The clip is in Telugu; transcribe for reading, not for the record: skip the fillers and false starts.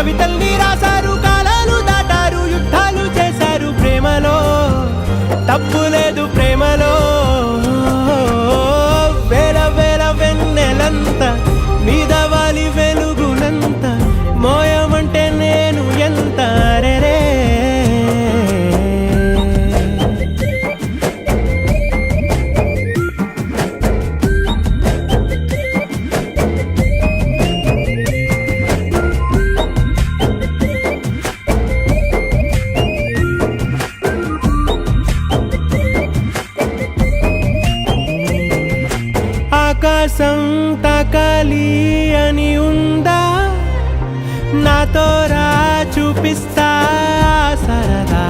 కవితల్ని రాశారు, కాలాలు దాటారు, యుద్ధాలు చేశారు ప్రేమలో, తప్పు లేదు ప్రేమలో. వేల వేల వెన్నెలంత మీద వాలి వెలుగునంత మోయమంటే నేను ఎంత రే. ఆకాశం తాకాలి అని ఉందా, నాతో రా చూపిస్తా సరదా.